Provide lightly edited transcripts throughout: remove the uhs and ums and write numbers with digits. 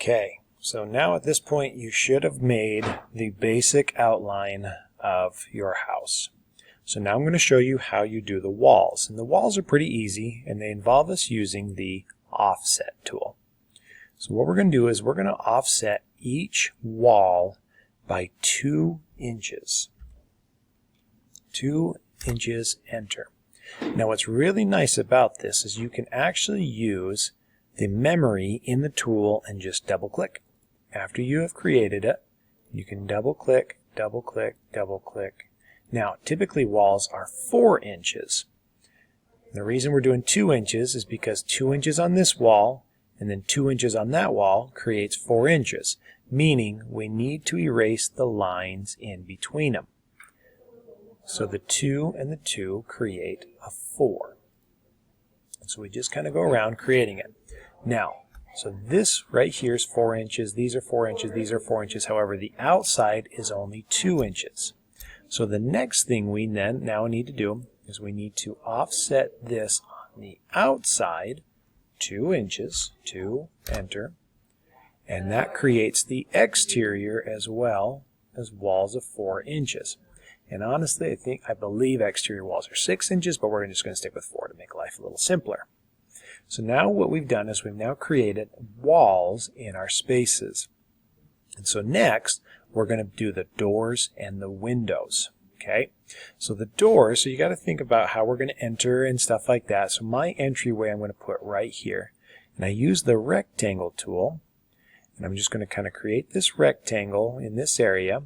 Okay, so now at this point you should have made the basic outline of your house. So now I'm going to show you how you do the walls. And the walls are pretty easy, and they involve us using the offset tool. So what we're going to do is we're going to offset each wall by 2 inches. 2 inches, enter. Now what's really nice about this is you can actually use the memory in the tool and just double click. After you have created it, you can double click, double click, double click. Now typically walls are 4 inches. The reason we're doing 2 inches is because 2 inches on this wall and then 2 inches on that wall creates 4 inches, meaning we need to erase the lines in between them. So the 2 and the 2 create a 4. And so we just kind of go around creating it. Now, so this right here is 4 inches, these are 4 inches, these are 4 inches. However, the outside is only 2 inches. So the next thing we now need to do is we need to offset this on the outside 2 inches, 2, enter. And that creates the exterior as well as walls of 4 inches. And honestly, I believe exterior walls are 6 inches, but we're just going to stick with 4 to make life a little simpler. So now what we've done is we've now created walls in our spaces. And so next, we're going to do the doors and the windows. Okay, so the doors, so you got to think about how we're going to enter and stuff like that. So my entryway I'm going to put right here. And I use the rectangle tool. And I'm just going to kind of create this rectangle in this area.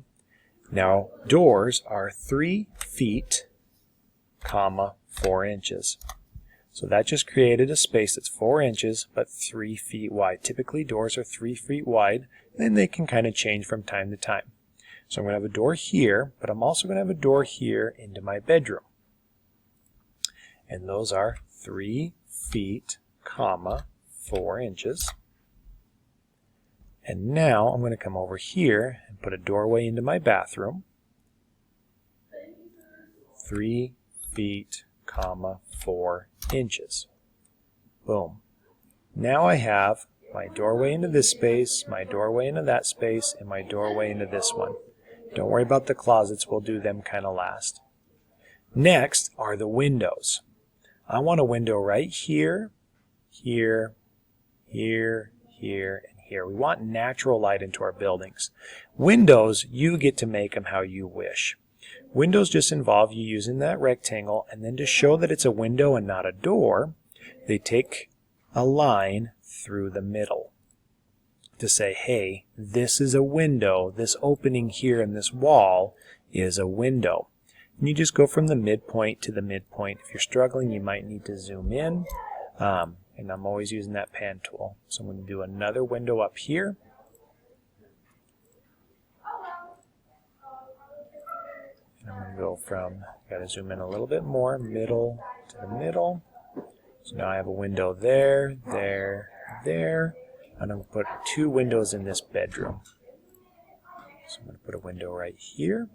Now, doors are 3 feet, 4 inches. So that just created a space that's 4 inches, but 3 feet wide. Typically, doors are 3 feet wide, and they can kind of change from time to time. So I'm going to have a door here, but I'm also going to have a door here into my bedroom. And those are 3 feet, 4 inches. And now I'm going to come over here and put a doorway into my bathroom. 3 feet, 4 inches. Boom. Now I have my doorway into this space, my doorway into that space, and my doorway into this one. Don't worry about the closets, we'll do them kind of last. Next are the windows. I want a window right here, here, here, here, and here. We want natural light into our buildings. Windows, you get to make them how you wish. Windows just involve you using that rectangle, and then to show that it's a window and not a door, they take a line through the middle to say, hey, this is a window, this opening here in this wall is a window. And you just go from the midpoint to the midpoint. If you're struggling, you might need to zoom in, and I'm always using that pan tool. So I'm going to do another window up here. I'm going to go from, got to zoom in a little bit more, middle to the middle. So now I have a window there, there, there. And I'm going to put 2 windows in this bedroom. So I'm going to put a window right here.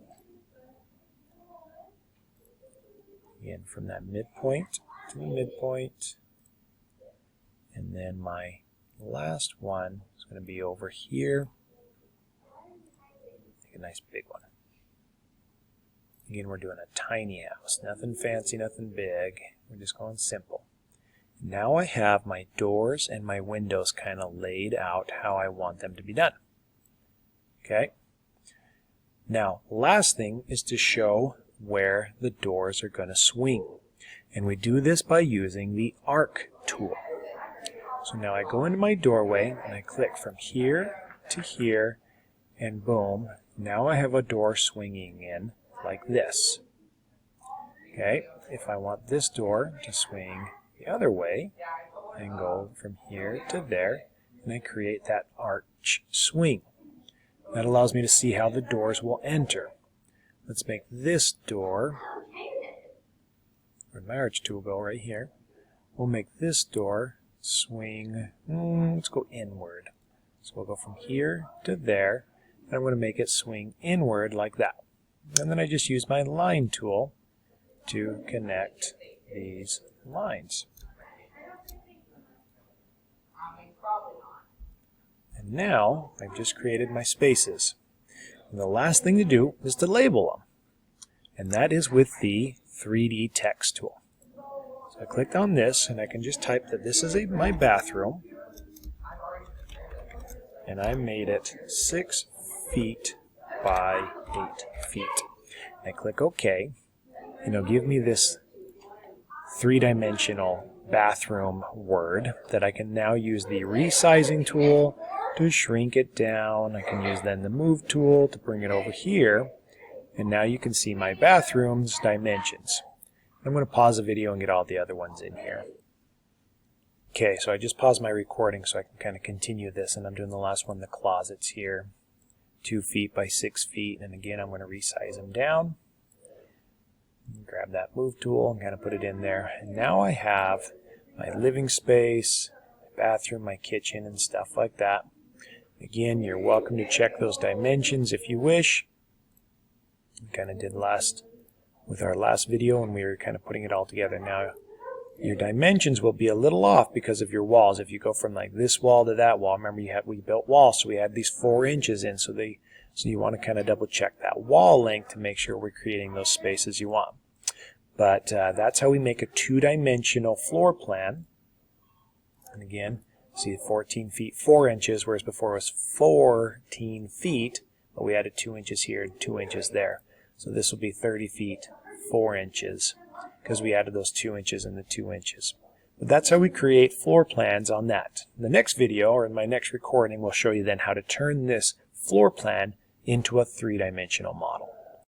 Again, from that midpoint to the midpoint. And then my last one is going to be over here. Make a nice big one. Again, we're doing a tiny house. Nothing fancy, nothing big. We're just going simple. Now I have my doors and my windows kind of laid out how I want them to be done. Okay? Now, last thing is to show where the doors are going to swing. And we do this by using the arc tool. So now I go into my doorway and I click from here to here, and boom, now I have a door swinging in like this. Okay, if I want this door to swing the other way, I can go from here to there, and I create that arch swing. That allows me to see how the doors will enter. Let's make this door, where'd my arch tool go? Right here. We'll make this door swing, let's go inward. So we'll go from here to there, and I'm going to make it swing inward like that. And then I just use my line tool to connect these lines. And now I've just created my spaces. And the last thing to do is to label them. And that is with the 3D text tool. So I clicked on this and I can just type that this is my bathroom. And I made it 6 feet by 8 feet. I click OK, and it'll give me this three-dimensional bathroom word that I can now use the resizing tool to shrink it down. I can use then the move tool to bring it over here, and now you can see my bathroom's dimensions. I'm going to pause the video and get all the other ones in here. Okay, so I just paused my recording so I can kind of continue this, and I'm doing the last one, the closets here. 2 feet by 6 feet, and again I'm going to resize them down. Grab that move tool and kind of put it in there. And now I have my living space, my bathroom, my kitchen, and stuff like that. Again, you're welcome to check those dimensions if you wish. We kind of did with our last video when we were kind of putting it all together. Now your dimensions will be a little off because of your walls. If you go from like this wall to that wall, remember we built walls, so we had these 4 inches in, so you want to kind of double check that wall length to make sure we're creating those spaces you want. But that's how we make a 2-dimensional floor plan. And again, see 14 feet 4 inches, whereas before it was 14 feet, but we added 2 inches here and 2 inches there. So this will be 30 feet 4 inches. Because we added those 2 inches and the 2 inches. But that's how we create floor plans on that. In the next video, or in my next recording, we'll show you then how to turn this floor plan into a 3-dimensional model.